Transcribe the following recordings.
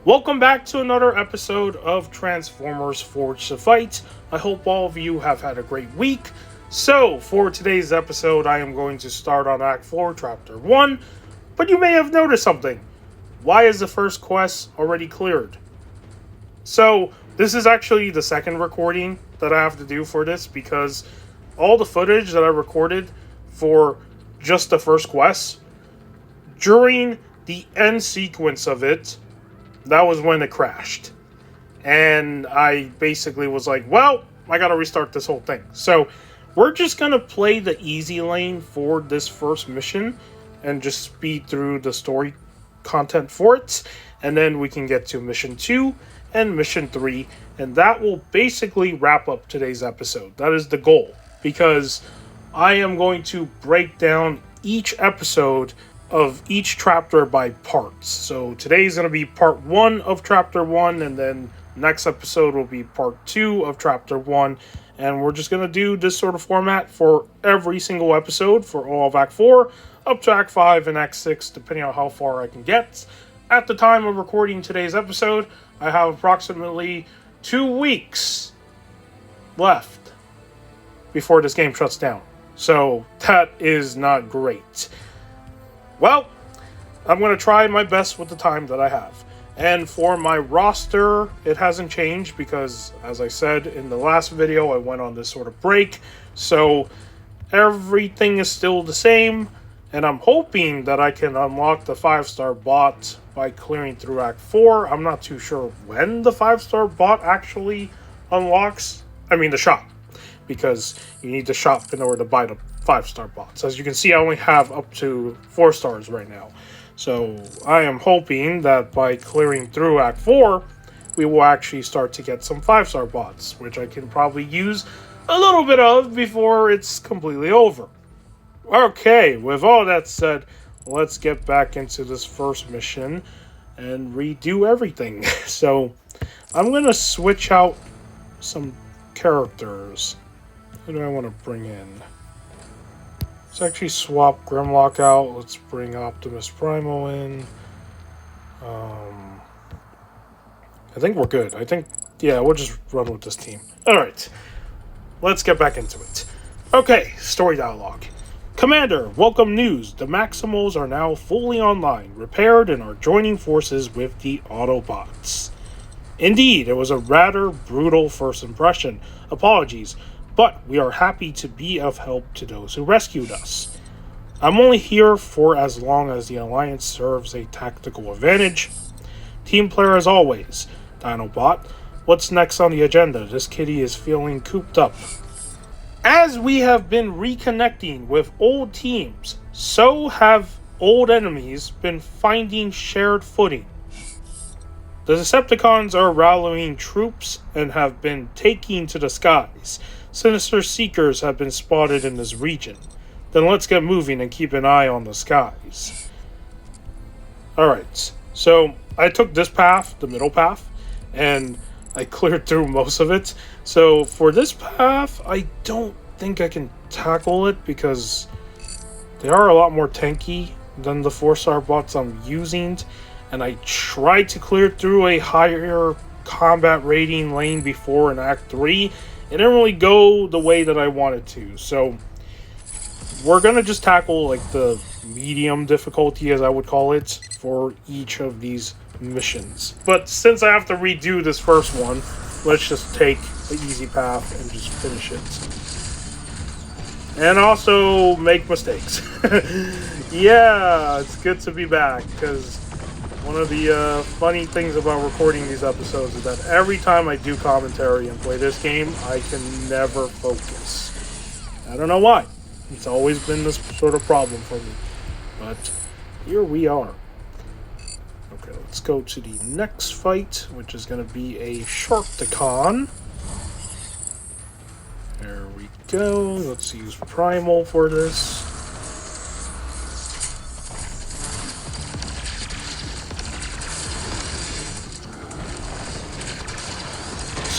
Welcome back to another episode of Transformers Forged to Fight. I hope all of you have had a great week. So, for today's episode, I am going to start on Act 4, Chapter 1. But you may have noticed something. Why is the first quest already cleared? So, this is actually the second recording that I have to do for this because all the footage that I recorded for just the first quest, during the end sequence of it, that was when it crashed. And I basically was like, well, I gotta restart this whole thing. So we're just gonna play the easy lane for this first mission and just speed through the story content for it. And then we can get to mission 2 and mission 3. And that will basically wrap up today's episode. That is the goal. Because I am going to break down each episode of each chapter by parts. So today's going to be part 1 of chapter 1, and then next episode will be part 2 of chapter 1. And we're just going to do this sort of format for every single episode for all of Act 4, up to Act 5 and Act 6, depending on how far I can get. At the time of recording today's episode, I have approximately 2 weeks left before this game shuts down. So that is not great. Well, I'm going to try my best with the time that I have. And for my roster, it hasn't changed because, as I said in the last video, I went on this sort of break. So everything is still the same. And I'm hoping that I can unlock the 5-star bot by clearing through Act 4. I'm not too sure when the 5-star bot actually unlocks. I mean the shop. Because you need the shop in order to buy the 5-star bots. As you can see, I only have up to 4 stars right now. So I am hoping that by clearing through Act 4, we will actually start to get some 5-star bots, which I can probably use a little bit of before it's completely over. Okay, with all that said, let's get back into this first mission and redo everything. So I'm going to switch out some characters. Who do I want to bring in? Let's actually swap Grimlock out. Let's bring Optimus Primal in. I think we're good. We'll just run with this team. Alright, let's get back into it. Okay, story dialogue. Commander, welcome news. The Maximals are now fully online, repaired, and are joining forces with the Autobots. Indeed, it was a rather brutal first impression. Apologies. But we are happy to be of help to those who rescued us. I'm only here for as long as the Alliance serves a tactical advantage. Team player as always. Dinobot, what's next on the agenda? This kitty is feeling cooped up. As we have been reconnecting with old teams, so have old enemies been finding shared footing. The Decepticons are rallying troops and have been taking to the skies. Sinister Seekers have been spotted in this region. Then let's get moving and keep an eye on the skies. Alright, so I took this path, the middle path, and I cleared through most of it. So for this path, I don't think I can tackle it because they are a lot more tanky than the 4-star bots I'm using. And I tried to clear through a higher combat rating lane before in Act 3. It didn't really go the way that I wanted to. So we're going to just tackle like the medium difficulty, as I would call it, for each of these missions. But since I have to redo this first one, let's just take the easy path and just finish it. And also make mistakes. Yeah, it's good to be back, because one of the funny things about recording these episodes is that every time I do commentary and play this game, I can never focus. I don't know why. It's always been this sort of problem for me. But here we are. Okay, let's go to the next fight, which is going to be a Sharkticon. There we go. Let's use Primal for this.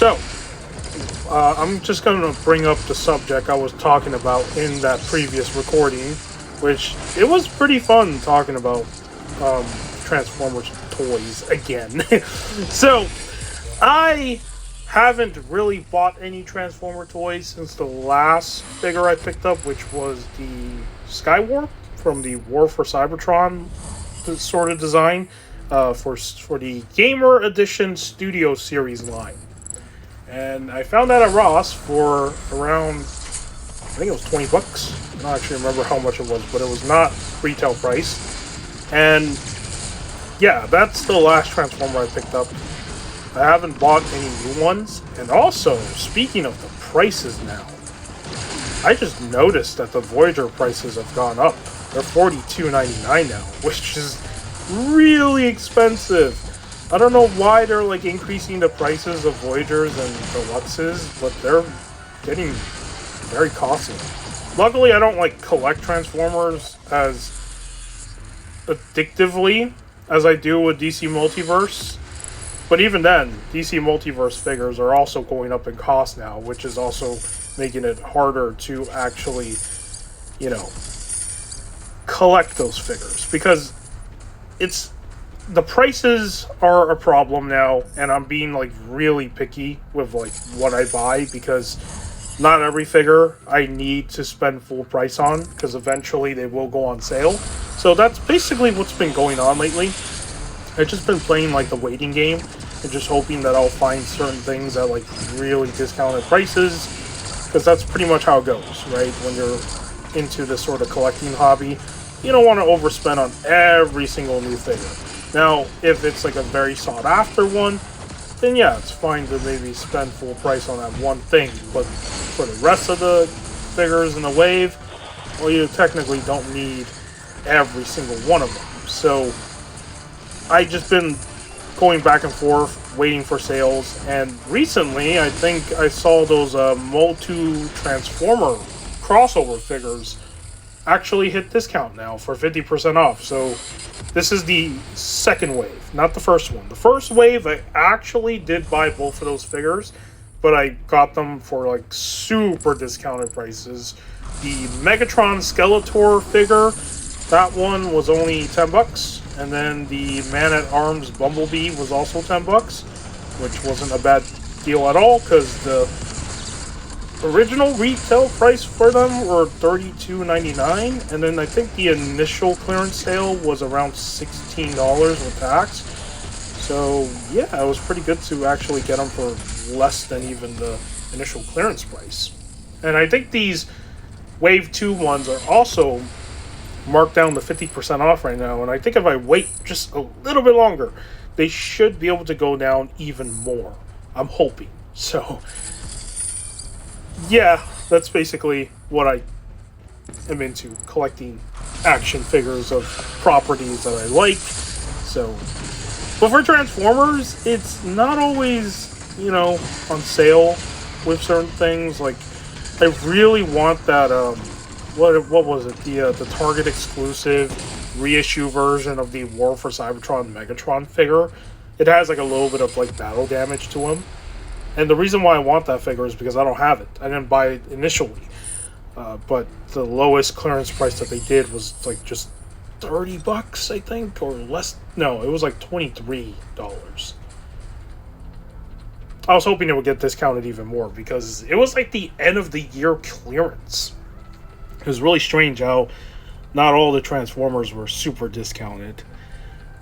So, I'm just going to bring up the subject I was talking about in that previous recording, which it was pretty fun talking about Transformers toys again. So, I haven't really bought any Transformer toys since the last figure I picked up, which was the Skywarp from the War for Cybertron sort of design for the Gamer Edition Studio Series line. And I found that at Ross for around, I think it was 20 bucks. I don't actually remember how much it was, but it was not retail price. And yeah, that's the last Transformer I picked up. I haven't bought any new ones. And also, speaking of the prices now, I just noticed that the Voyager prices have gone up. They're $42.99 now, which is really expensive. I don't know why they're like increasing the prices of Voyagers and Deluxes, but they're getting very costly. Luckily, I don't like collect Transformers as addictively as I do with DC Multiverse. But even then, DC Multiverse figures are also going up in cost now, which is also making it harder to actually, you know, collect those figures. Because the prices are a problem now, and I'm being like really picky with like what I buy, because not every figure I need to spend full price on, because eventually they will go on sale. So that's basically what's been going on lately. I've just been playing like the waiting game and just hoping that I'll find certain things at like really discounted prices, because that's pretty much how it goes, right? When you're into this sort of collecting hobby, you don't want to overspend on every single new figure. Now, if it's like a very sought after one, then yeah, it's fine to maybe spend full price on that one thing. But for the rest of the figures in the wave, well, you technically don't need every single one of them. So I just been going back and forth, waiting for sales, and recently I think I saw those Motu Transformer crossover figures actually hit discount now for 50% off. So this is the second wave, not the first one. The first wave, I actually did buy both of those figures, but I got them for like super discounted prices. The Megatron Skeletor figure, that one was only 10 bucks. And then the Man-at-Arms Bumblebee was also 10 bucks, which wasn't a bad deal at all, because the original retail price for them were $32.99, and then I think the initial clearance sale was around $16 with tax. So yeah, it was pretty good to actually get them for less than even the initial clearance price. And I think these Wave 2 ones are also marked down to 50% off right now, and I think if I wait just a little bit longer, they should be able to go down even more. I'm hoping. So yeah, that's basically what I am into, collecting action figures of properties that I like. So, but for Transformers, it's not always, you know, on sale with certain things. Like, I really want that, what was it? The Target exclusive reissue version of the War for Cybertron Megatron figure. It has like a little bit of like battle damage to him. And the reason why I want that figure is because I don't have it. I didn't buy it initially. But the lowest clearance price that they did was like just 30 bucks, I think, or less. No, it was like $23. I was hoping it would get discounted even more, because it was like the end of the year clearance. It was really strange how not all the Transformers were super discounted.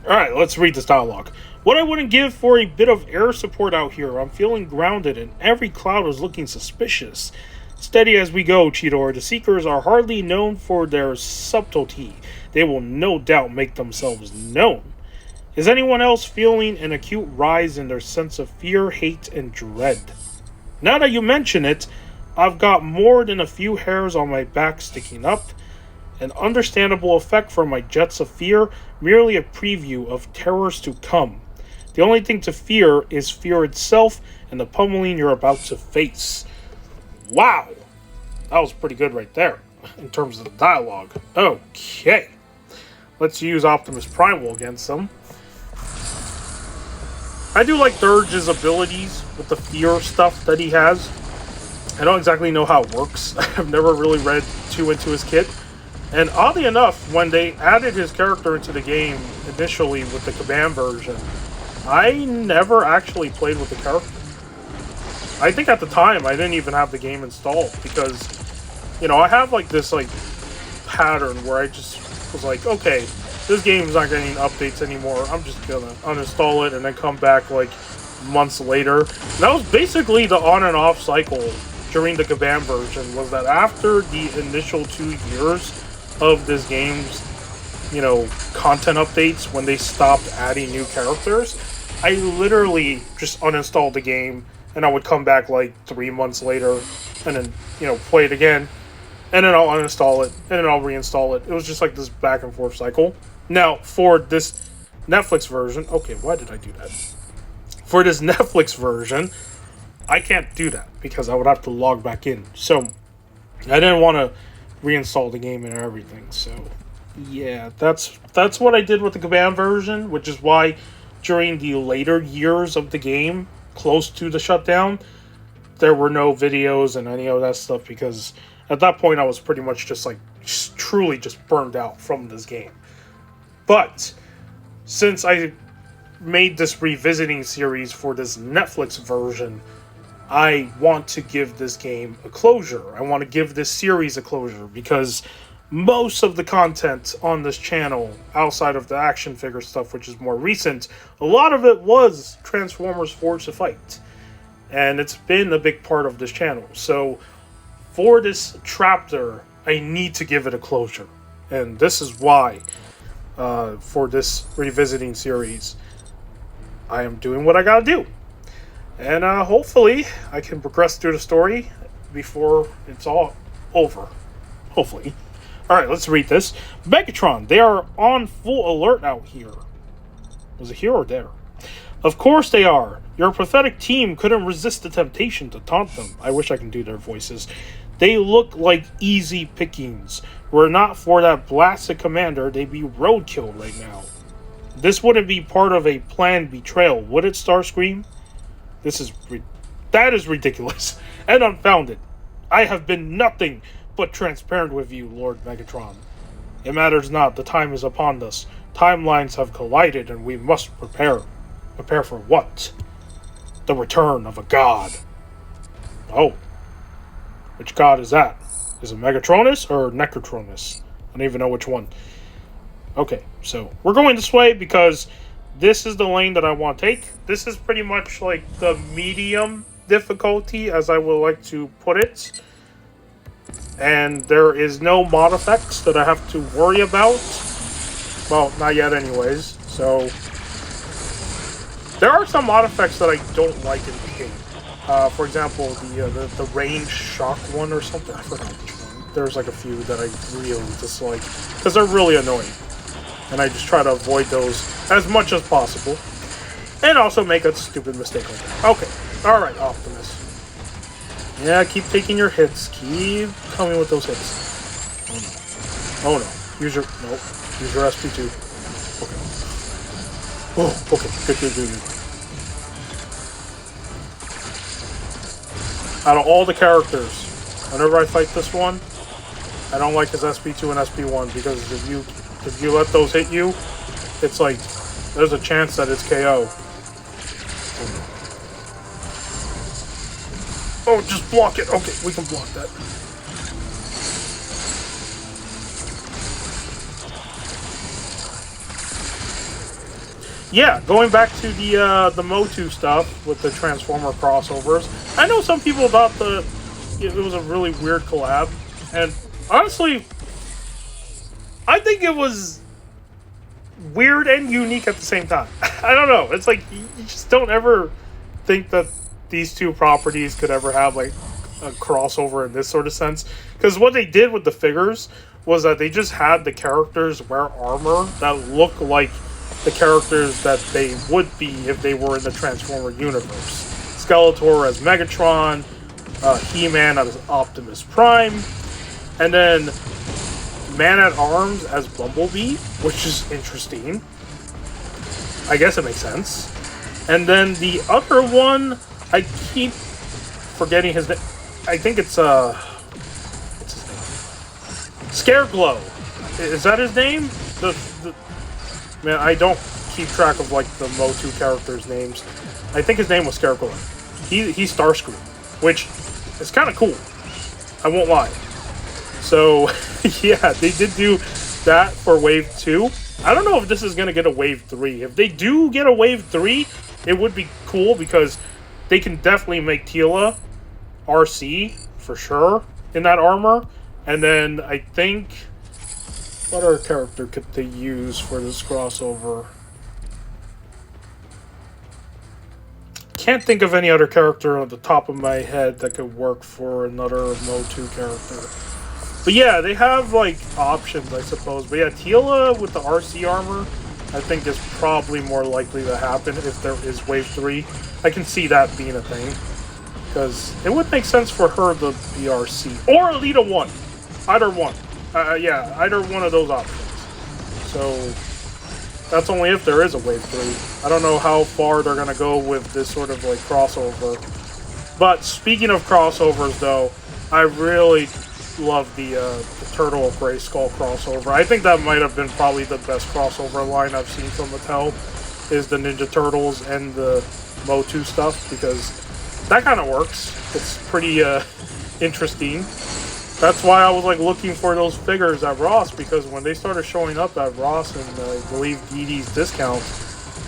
Alright, let's read this dialogue. What I wouldn't give for a bit of air support out here. I'm feeling grounded and every cloud is looking suspicious. Steady as we go, Cheetor. The Seekers are hardly known for their subtlety. They will no doubt make themselves known. Is anyone else feeling an acute rise in their sense of fear, hate, and dread? Now that you mention it, I've got more than a few hairs on my back sticking up. An understandable effect from my jets of fear, merely a preview of terrors to come. The only thing to fear is fear itself and the pummeling you're about to face. Wow! That was pretty good right there, in terms of the dialogue. Okay. Let's use Optimus Primal against them. I do like Dirge's abilities with the fear stuff that he has. I don't exactly know how it works. I've never really read too into his kit. And oddly enough, when they added his character into the game initially with the Kabam version, I never actually played with the character. I think at the time I didn't even have the game installed because, you know, I have like this like pattern where I just was like, okay, this game's not getting updates anymore. I'm just gonna uninstall it and then come back like months later. And that was basically the on and off cycle during the Kabam version, was that after the initial 2 years of this game's, you know, content updates, when they stopped adding new characters, I literally just uninstalled the game and I would come back like 3 months later and then, you know, play it again. And then I'll uninstall it, and then I'll reinstall it. It was just like this back and forth cycle. Now, for this Netflix version... Okay, why did I do that? For this Netflix version, I can't do that because I would have to log back in. So, I didn't want to reinstall the game and everything. So, yeah, that's what I did with the Kabam version, which is why during the later years of the game, close to the shutdown, there were no videos and any of that stuff because... at that point, I was pretty much just truly just burned out from this game. But since I made this revisiting series for this Netflix version, I want to give this game a closure. I want to give this series a closure because most of the content on this channel, outside of the action figure stuff, which is more recent, a lot of it was Transformers Forged to Fight. And it's been a big part of this channel. So for this chapter, I need to give it a closure. And this is why, for this revisiting series, I am doing what I gotta do. And hopefully, I can progress through the story before it's all over. Hopefully. Alright, let's read this. Megatron, they are on full alert out here. Was it here or there? Of course they are. Your pathetic team couldn't resist the temptation to taunt them. I wish I can do their voices. They look like easy pickings. Were it not for that blasted commander, they'd be roadkill right now. This wouldn't be part of a planned betrayal, would it, Starscream? That is ridiculous and unfounded. I have been nothing but transparent with you, Lord Megatron. It matters not. The time is upon us. Timelines have collided, and we must prepare. Prepare for what? The return of a god. Oh. Which god is that? Is it Megatronus or Necrotronus? I don't even know which one. Okay, so we're going this way because this is the lane that I want to take. This is pretty much like the medium difficulty, as I would like to put it. And there is no mod effects that I have to worry about. Well, not yet anyways. So there are some mod effects that I don't like in the game. For example, the range shock one or something. I forgot which one. There's like a few that I really dislike because they're really annoying. And I just try to avoid those as much as possible. And also make a stupid mistake like that. Okay. Alright, Optimus. Yeah, keep taking your hits. Keep coming with those hits. Oh no. Oh no. Use your... Nope. Use your SP2. Okay. Oh, okay. Good. Out of all the characters, whenever I fight this one, I don't like his SP2 and SP1 because if you let those hit you, it's like there's a chance that it's KO. Oh, just block it. Okay, we can block that. Yeah, going back to the Motu stuff with the Transformer crossovers, I know some people thought it was a really weird collab, and honestly, I think it was weird and unique at the same time. I don't know. It's like you just don't ever think that these two properties could ever have like a crossover in this sort of sense. Because what they did with the figures was that they just had the characters wear armor that look like the characters that they would be if they were in the Transformer universe. Skeletor as Megatron, He-Man as Optimus Prime, and then Man-at-Arms as Bumblebee, which is interesting. I guess it makes sense. And then the other one, I keep forgetting his name. I think it's what's his name? Scareglow. Is that his name? The man, I don't keep track of like the Motu characters' names. I think his name was Scarecrow. He's Starscream, which is kind of cool. I won't lie. So yeah, they did do that for Wave 2. I don't know if this is gonna get a Wave 3. If they do get a Wave 3, it would be cool because they can definitely make Teela RC for sure in that armor. And then I think, what other character could they use for this crossover? Can't think of any other character on the top of my head that could work for another Motu character. But yeah, they have like options, I suppose. But yeah, Teela with the RC armor, I think is probably more likely to happen if there is Wave 3. I can see that being a thing. Because it would make sense for her to be RC. Or Alita 1. Either one. Yeah, either one of those options. So, that's only if there is a Wave 3. I don't know how far they're going to go with this sort of like crossover. But speaking of crossovers though, I really love the Turtle of Grayskull crossover. I think that might have been probably the best crossover line I've seen from Mattel, is the Ninja Turtles and the Motu stuff, because that kind of works. It's pretty interesting. That's why I was like looking for those figures at Ross, because when they started showing up at Ross and I believe DD's discount,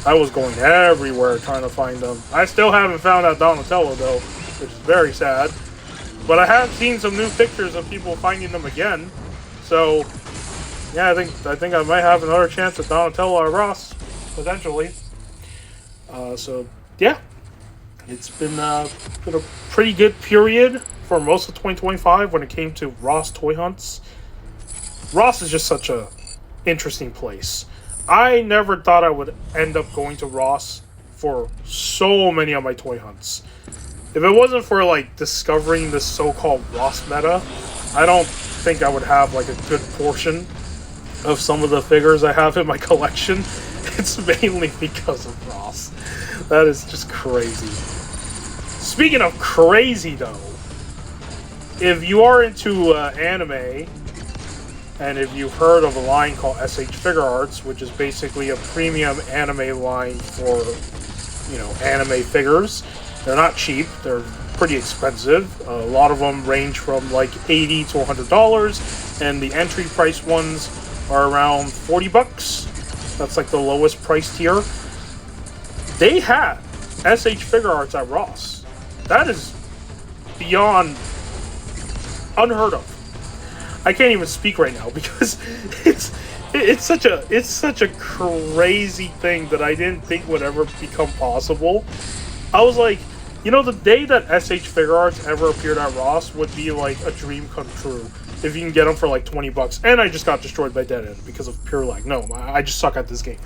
I was going everywhere trying to find them. I still haven't found that Donatello though, which is very sad. But I have seen some new pictures of people finding them again. So yeah, I think I might have another chance at Donatello at Ross, potentially. So yeah, it's been a pretty good period for most of 2025 when it came to Ross toy hunts. Ross is just such a interesting place. I never thought I would end up going to Ross for so many of my toy hunts. If it wasn't for like discovering this so-called Ross meta, I don't think I would have like a good portion of some of the figures I have in my collection. It's mainly because of Ross. That is just crazy. Speaking of crazy though, if you are into anime, and if you've heard of a line called SH Figure Arts, which is basically a premium anime line for, you know, anime figures, they're not cheap, they're pretty expensive. A lot of them range from like $80 to $100, and the entry price ones are around $40. That's like the lowest price tier. They had SH Figure Arts at Ross. That is beyond unheard of. I can't even speak right now because it's such a crazy thing that I didn't think would ever become possible. I was like, you know, the day that SH Figure Arts ever appeared at Ross would be like a dream come true. If you can get them for like $20. And I just got destroyed by Dead End because of pure lag. No, I just suck at this game.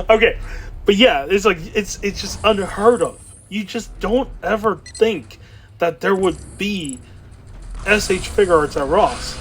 Okay. But yeah, it's like, it's just unheard of. You just don't ever think that there would be SH Figure Arts at Ross.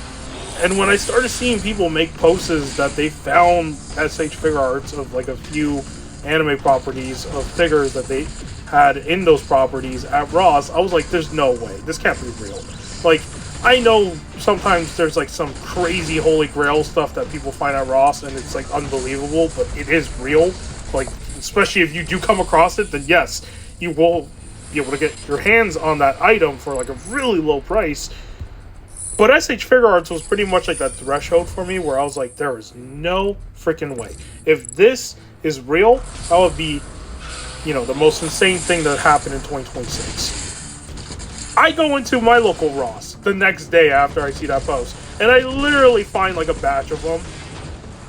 And when I started seeing people make posts that they found SH Figure Arts of like a few anime properties of figures that they had in those properties at Ross, I was like, there's no way. This can't be real. Like, I know sometimes there's like some crazy Holy Grail stuff that people find at Ross and it's like unbelievable, but it is real. Like, especially if you do come across it, then yes, you will be able to get your hands on that item for like a really low price. But SH Figure Arts was pretty much like that threshold for me where I was like, there is no freaking way. If this is real, that would be, you know, the most insane thing that happened in 2026. I go into my local Ross the next day after I see that post, and I literally find like a batch of them.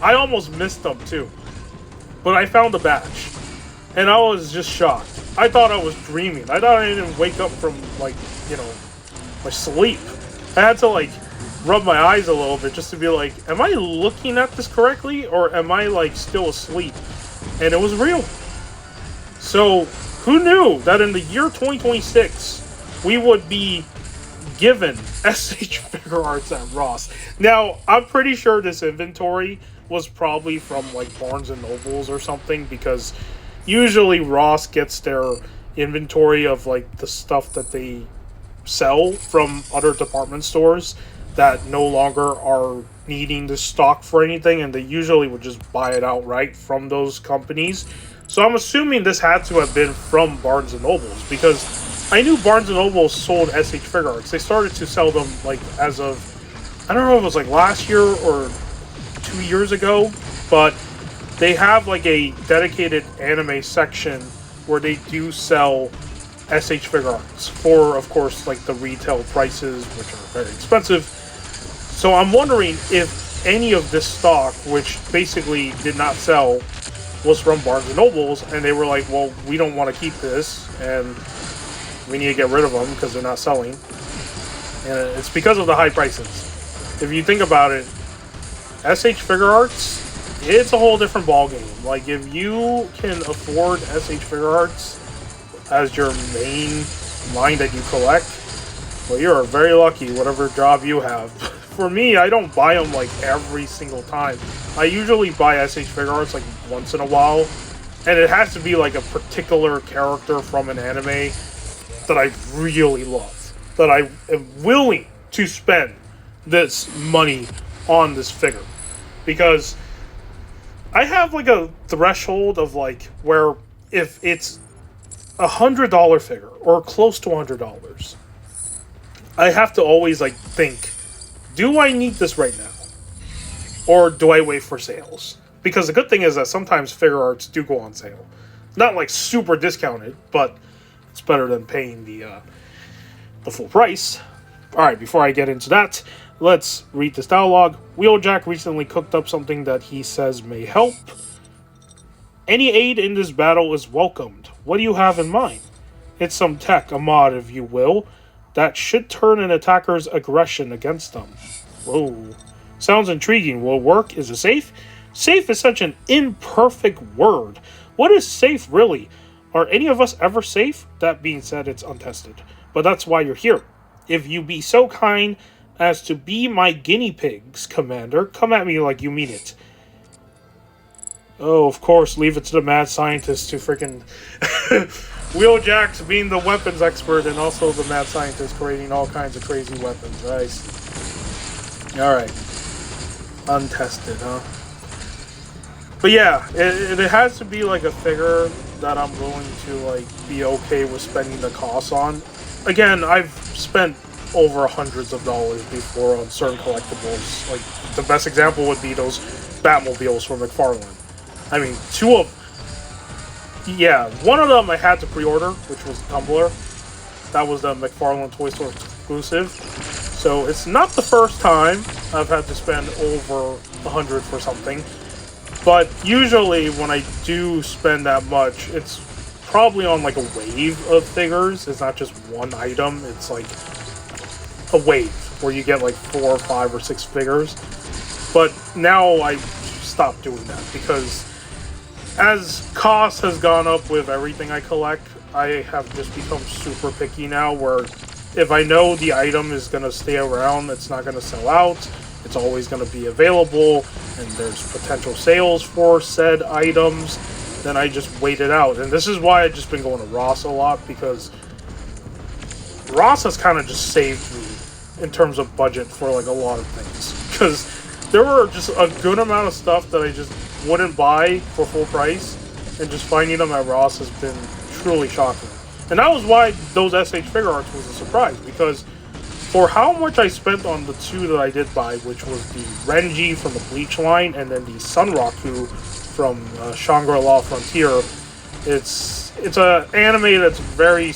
I almost missed them too, but I found a batch, and I was just shocked. I thought I was dreaming. I thought I didn't wake up from like, you know, my sleep. I had to like rub my eyes a little bit just to be like, am I looking at this correctly, or am I like still asleep? And it was real. So who knew that in the year 2026 we would be given SH Figure Arts at Ross? Now, I'm pretty sure this inventory was probably from like Barnes and Nobles or something, because usually Ross gets their inventory of like the stuff that they sell from other department stores that no longer are needing the stock for anything, and they usually would just buy it outright from those companies. So I'm assuming this had to have been from Barnes and Nobles, because I knew Barnes and Noble sold SH Figuarts. They started to sell them like as of, I don't know if it was like last year or 2 years ago, but they have like a dedicated anime section where they do sell SH Figuarts for, of course, like the retail prices, which are very expensive. So I'm wondering if any of this stock, which basically did not sell, was from Barnes and Nobles, and they were like, well, we don't want to keep this, and we need to get rid of them because they're not selling. And it's because of the high prices. If you think about it, SH Figuarts, it's a whole different ballgame. Like, if you can afford SH Figuarts as your main line that you collect, well, you're very lucky, whatever job you have. For me, I don't buy them like every single time. I usually buy SH Figuarts like once in a while, and it has to be like a particular character from an anime that I really love, that I am willing to spend this money on this figure, because I have like a threshold of like where if it's $100 figure or close to $100, I have to always like think, do I need this right now, or do I wait for sales? Because the good thing is that sometimes Figuarts do go on sale, not like super discounted, but it's better than paying the full price. All right, before I get into that, let's read this dialogue. Wheeljack recently cooked up something that he says may help. Any aid in this battle is welcomed. What do you have in mind? It's some tech, a mod if you will, that should turn an attacker's aggression against them. Whoa. Sounds intriguing. Will it work? Is it safe? Safe is such an imperfect word. What is safe, really? Are any of us ever safe? That being said, it's untested. But that's why you're here. If you be so kind as to be my guinea pigs, Commander, come at me like you mean it. Oh, of course, leave it to the mad scientist to freaking... Wheeljack's being the weapons expert and also the mad scientist creating all kinds of crazy weapons, right? Alright. Untested, huh? But yeah, it has to be like a figure that I'm going to like be okay with spending the cost on. Again, I've spent over hundreds of dollars before on certain collectibles. Like, the best example would be those Batmobiles from McFarlane. I mean, one of them I had to pre-order, which was Tumbler. That was the McFarlane Toy Store exclusive. So it's not the first time I've had to spend over $100 for something. But usually when I do spend that much, it's probably on like a wave of figures. It's not just one item. It's like a wave where you get like 4 or 5 or 6 figures. But now I stopped doing that because as cost has gone up with everything I collect, I have just become super picky now, where if I know the item is going to stay around, it's not going to sell out, it's always going to be available, and there's potential sales for said items, then I just wait it out. And this is why I've just been going to Ross a lot, because Ross has kind of just saved me in terms of budget for like a lot of things. Because there were just a good amount of stuff that I just wouldn't buy for full price, and just finding them at Ross has been truly shocking. And that was why those SH Figuarts was a surprise, because for how much I spent on the 2 that I did buy, which was the Renji from the Bleach line and then the Sunraku from Shangri-La Frontier, it's an anime that's very,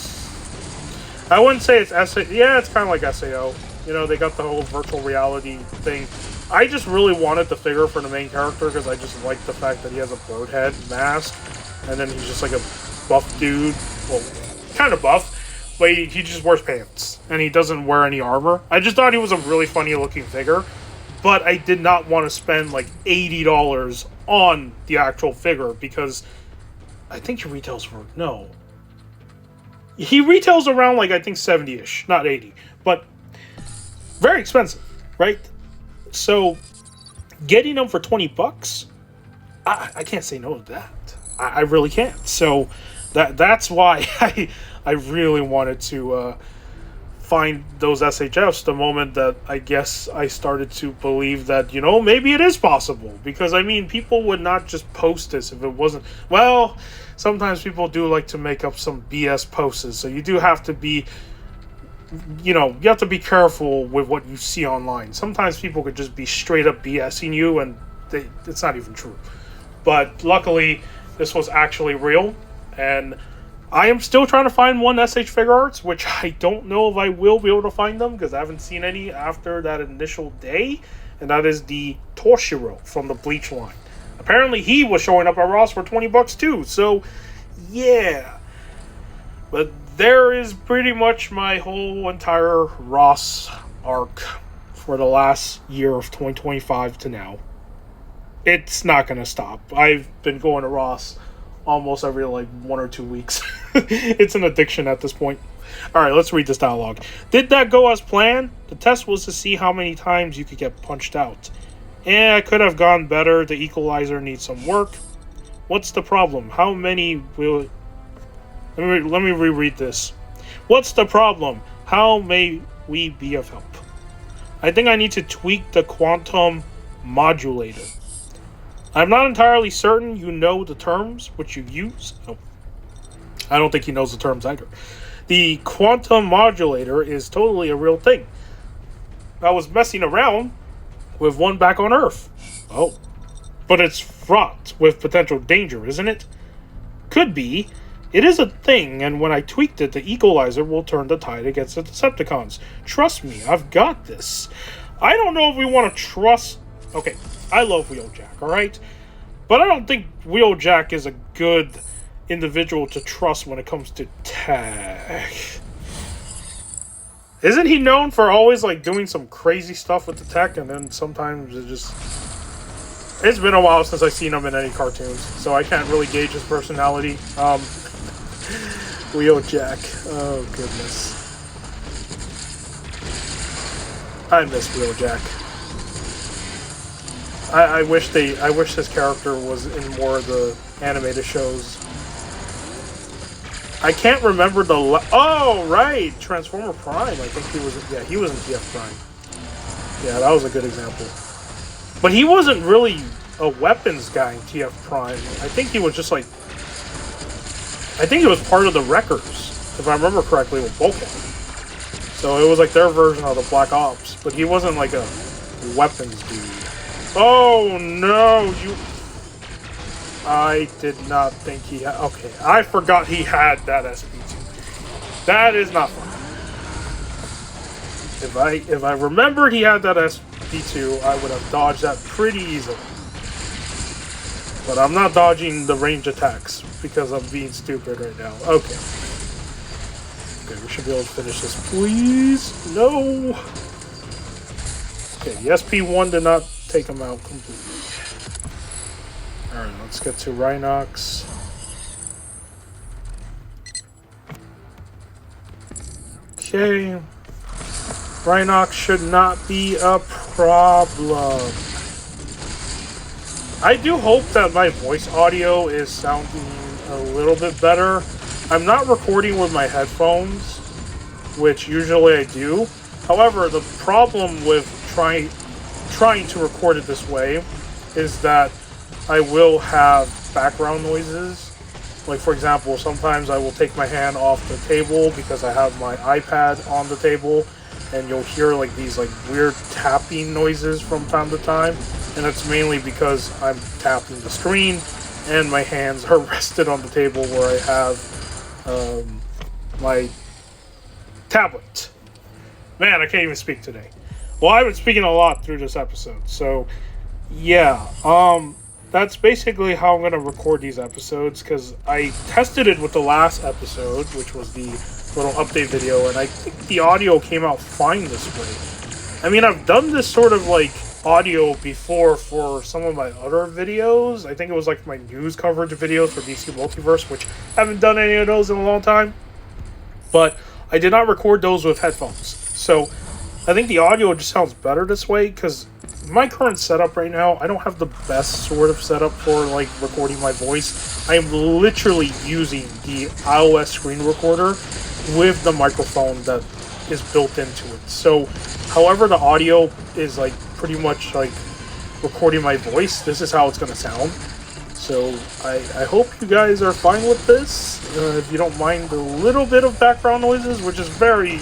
I wouldn't say it's it's kind of like SAO. You know, they got the whole virtual reality thing. I just really wanted the figure for the main character because I just like the fact that he has a bird head mask, and then he's just like a buff dude. Well, kind of buff, but he just wears pants, and he doesn't wear any armor. I just thought he was a really funny looking figure, but I did not want to spend like $80 on the actual figure, because I think he retails for, no. He retails around like, I think 70-ish, not 80, but very expensive, right? So, getting them for $20, I can't say no to that. I really can't. So, that's why I really wanted to find those SHFs the moment that I guess I started to believe that, maybe it is possible. Because, I mean, people would not just post this if it wasn't... Well, sometimes people do like to make up some BS posts, so you do have to be... you have to be careful with what you see online. Sometimes people could just be straight up BSing you, and it's not even true. But luckily, this was actually real, and I am still trying to find one SH Figure Arts, which I don't know if I will be able to find them, because I haven't seen any after that initial day, and that is the Toshiro from the Bleach line. Apparently, he was showing up at Ross for $20 too, so yeah. But there is pretty much my whole entire Ross arc for the last year of 2025 to now. It's not going to stop. I've been going to Ross almost every 1 or 2 weeks. It's an addiction at this point. Alright, let's read this dialogue. Did that go as planned? The test was to see how many times you could get punched out. It could have gone better. The equalizer needs some work. What's the problem? How many will... Let me reread this. What's the problem? How may we be of help? I think I need to tweak the quantum modulator. I'm not entirely certain you know the terms which you use. Oh, I don't think he knows the terms either. The quantum modulator is totally a real thing. I was messing around with one back on Earth. Oh. But it's fraught with potential danger, isn't it? Could be. It is a thing, and when I tweaked it, the equalizer will turn the tide against the Decepticons. Trust me, I've got this. I don't know if we want to trust... Okay, I love Wheeljack, alright? But I don't think Wheeljack is a good individual to trust when it comes to tech. Isn't he known for always, doing some crazy stuff with the tech, and then sometimes it just... It's been a while since I've seen him in any cartoons, so I can't really gauge his personality. Wheeljack. Oh, goodness. I miss Wheeljack. I wish his character was in more of the animated shows. I can't remember the... Oh, right! Transformer Prime. I think he was... Yeah, he was in TF Prime. Yeah, that was a good example. But he wasn't really a weapons guy in TF Prime. I think he was just I think he was part of the Wreckers, if I remember correctly, with Bulkhead. So it was their version of the Black Ops, but he wasn't a weapons dude. Oh no, you... I did not think he had... Okay, I forgot he had that SP2. That is not fun. If I remembered he had that SP2, I would have dodged that pretty easily. But I'm not dodging the range attacks because I'm being stupid right now. Okay. Okay, we should be able to finish this, please. No! Okay, the SP1 did not take him out completely. Alright, let's get to Rhinox. Okay. Rhinox should not be a problem. I do hope that my voice audio is sounding a little bit better. I'm not recording with my headphones, which usually I do. However, the problem with trying to record it this way is that I will have background noises. For example, sometimes I will take my hand off the table because I have my iPad on the table, and you'll hear these weird tapping noises from time to time. And it's mainly because I'm tapping the screen and my hands are rested on the table where I have my tablet. Man, I can't even speak today. Well, I've been speaking a lot through this episode, so yeah. That's basically how I'm going to record these episodes, because I tested it with the last episode, which was the little update video, and I think the audio came out fine this way. I mean, I've done this sort of audio before for some of my other videos. I think it was my news coverage videos for DC Multiverse, which I haven't done any of those in a long time. But I did not record those with headphones. So I think the audio just sounds better this way, because my current setup right now, I don't have the best sort of setup for recording my voice. I am literally using the iOS screen recorder with the microphone that is built into it. So, however the audio is like pretty much like recording my voice, this is how it's going to sound. So I hope you guys are fine with this. If you don't mind a little bit of background noises, which is very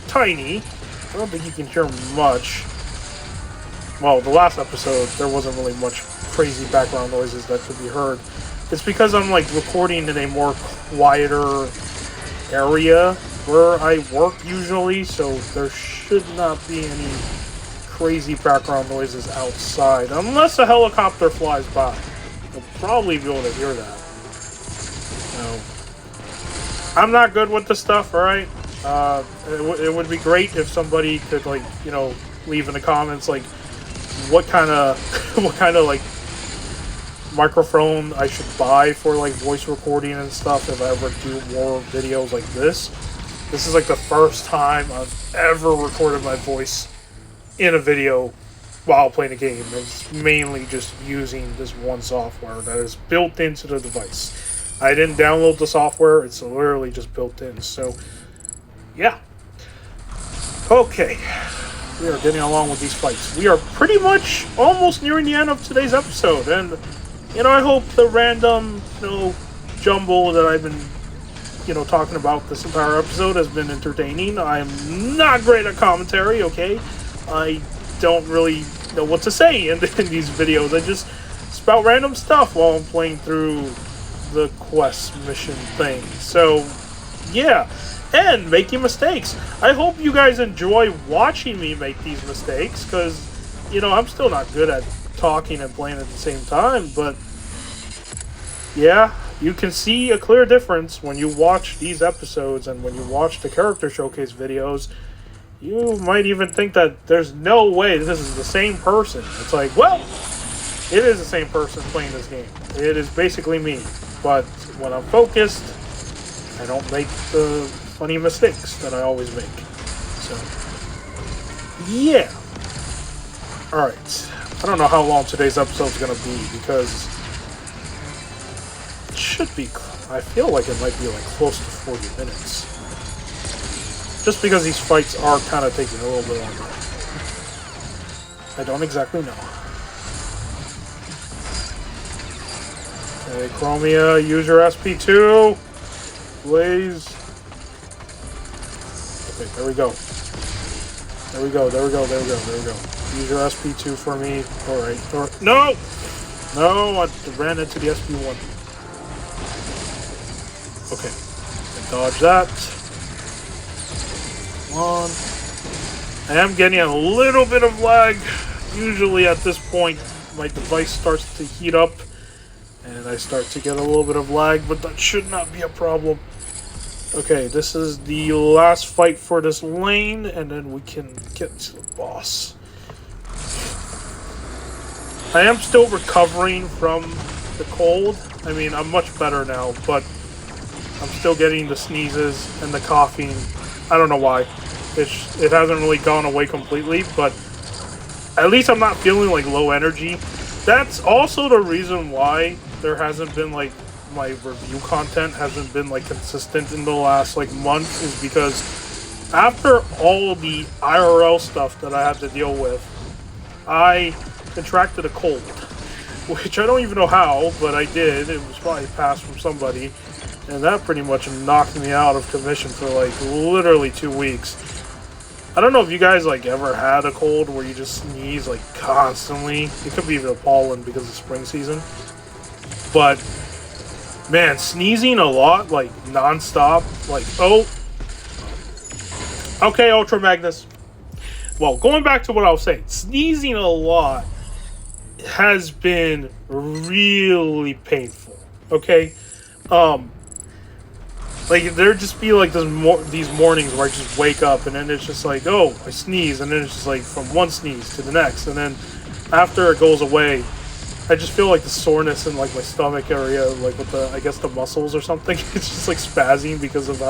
tiny. I don't think you can hear much. Well, the last episode, there wasn't really much crazy background noises that could be heard. It's because I'm like recording in a more quieter area where I work usually, so there should not be any crazy background noises outside, unless a helicopter flies by. You'll probably be able to hear that. So, I'm not good with this stuff, alright? It would be great if somebody could, like, you know, leave in the comments, like, what kind of like microphone I should buy for like voice recording and stuff if I ever do more videos like this. This is like the first time I've ever recorded my voice in a video while playing a game. It's mainly just using this one software that is built into the device. I didn't download the software, it's literally just built in. So yeah. Okay. We are getting along with these fights. We are pretty much almost nearing the end of today's episode, and you know, I hope the random, you know, jumble that I've been, you know, talking about this entire episode has been entertaining. I'm not great at commentary, okay? I don't really know what to say in these videos. I just spout random stuff while I'm playing through the quest mission thing. So, yeah. And making mistakes. I hope you guys enjoy watching me make these mistakes, because, you know, I'm still not good at talking and playing at the same time, but yeah, you can see a clear difference when you watch these episodes and when you watch the character showcase videos. You might even think that there's no way this is the same person. It's like, well, it is the same person playing this game. It is basically me, but when I'm focused, I don't make the funny mistakes that I always make. So, yeah. Alright. I don't know how long today's episode is going to be, because it should be, I feel like it might be like close to 40 minutes. Just because these fights are kind of taking a little bit longer. I don't exactly know. Okay, Chromia, use your SP2. Please. Okay, there we go. There we go, there we go, there we go, there we go. Use your SP2 for me. Alright. No! No, I ran into the SP1. Okay. Dodge that. Come on. I am getting a little bit of lag. Usually at this point, my device starts to heat up, and I start to get a little bit of lag, but that should not be a problem. Okay, this is the last fight for this lane, and then we can get to the boss. I am still recovering from the cold. I mean, I'm much better now, but I'm still getting the sneezes and the coughing. I don't know why. It hasn't really gone away completely, but at least I'm not feeling like low energy. That's also the reason why there hasn't been like my review content hasn't been like consistent in the last like month, is because after all the IRL stuff that I had to deal with, I contracted a cold, which I don't even know how, but I did. It was probably passed from somebody, and that pretty much knocked me out of commission for like literally 2 weeks. I don't know if you guys like ever had a cold where you just sneeze like constantly. It could be the pollen because of spring season, but man, sneezing a lot, like non-stop, like, oh. Okay, Ultra Magnus. Well, going back to what I was saying, sneezing a lot has been really painful, okay? Like, there'd just be, like, these mornings where I just wake up, and then it's just like, oh, I sneeze, and then it's just, like, from one sneeze to the next, and then after it goes away, I just feel like the soreness in like my stomach area, like with the, I guess the muscles or something. It's just like spazzing because of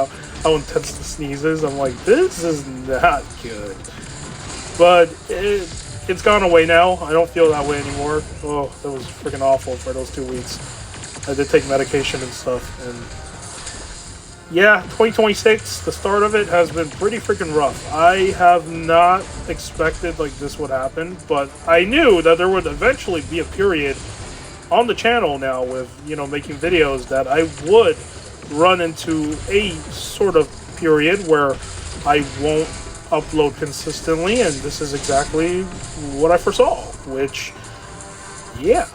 how intense the sneeze is. I'm like, this is not good. But it's gone away now. I don't feel that way anymore. Oh, that was freaking awful for those 2 weeks. I did take medication and stuff, and yeah, 2026, the start of it has been pretty freaking rough. I have not expected like this would happen, but I knew that there would eventually be a period on the channel now with, making videos that I would run into a sort of period where I won't upload consistently, and this is exactly what I foresaw, which, yeah.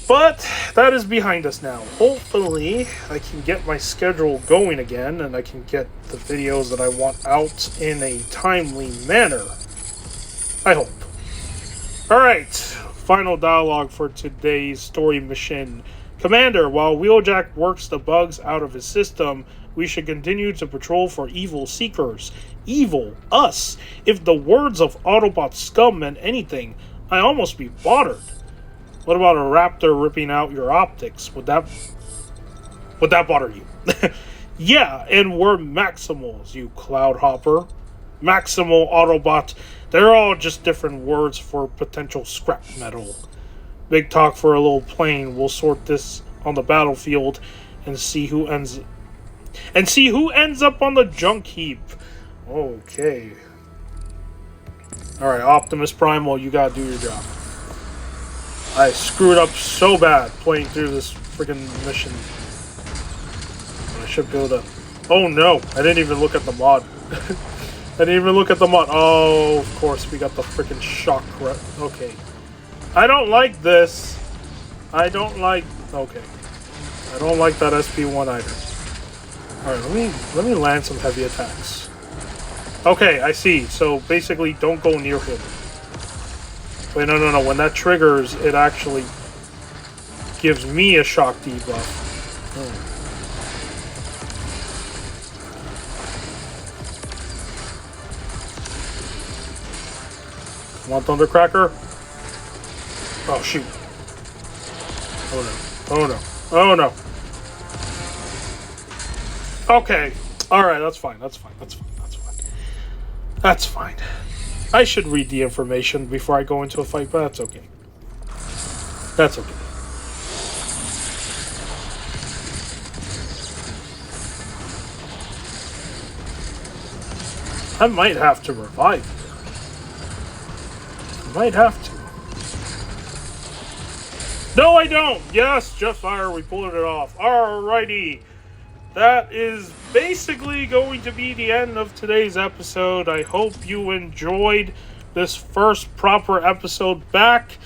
But that is behind us now. Hopefully, I can get my schedule going again, and I can get the videos that I want out in a timely manner. I hope. Alright, final dialogue for today's story mission. Commander, while Wheeljack works the bugs out of his system, we should continue to patrol for evil seekers. Evil? Us? If the words of Autobot scum meant anything, I almost be bothered. What about a raptor ripping out your optics? Would that bother you? Yeah, and we're Maximals, you cloudhopper. Maximal, Autobot, they're all just different words for potential scrap metal. Big talk for a little plane. We'll sort this on the battlefield and see who ends up on the junk heap. Okay. Alright, Optimus Primal, you gotta do your job. I screwed up so bad playing through this freaking mission. I should be able to... Oh no, I didn't even look at the mod. I didn't even look at the mod. Oh, of course, we got the freaking shock. Okay. I don't like this. I don't like... Okay. I don't like that SP1 either. Alright, let me land some heavy attacks. Okay, I see. So, basically, don't go near him. Wait, no. When that triggers, it actually gives me a shock debuff. Come on, Thundercracker. Oh, shoot. Oh, no. Okay. Alright, that's fine. That's fine. I should read the information before I go into a fight, but that's okay. That's okay. I might have to revive you. I might have to. No, I don't! Yes, Jetfire, we pulled it off. Alrighty. That is basically going to be the end of today's episode. I hope you enjoyed this first proper episode back.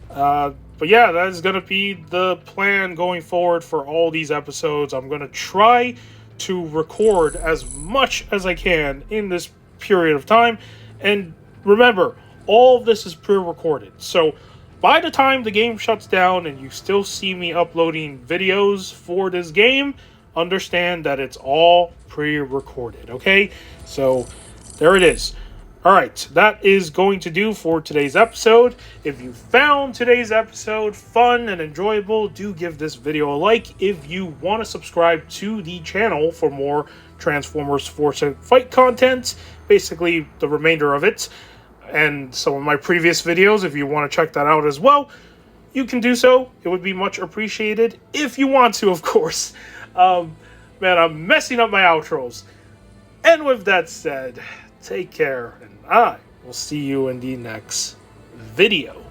But yeah, that is going to be the plan going forward for all these episodes. I'm going to try to record as much as I can in this period of time. And remember, all of this is pre-recorded. So by the time the game shuts down and you still see me uploading videos for this game, understand that it's all pre-recorded, okay? So, there it is. Alright, that is going to do for today's episode. If you found today's episode fun and enjoyable, do give this video a like. If you want to subscribe to the channel for more Transformers Force Fight content, basically the remainder of it, and some of my previous videos, if you want to check that out as well, you can do so. It would be much appreciated if you want to, of course. Man, I'm messing up my outros. And with that said, take care, and I will see you in the next video.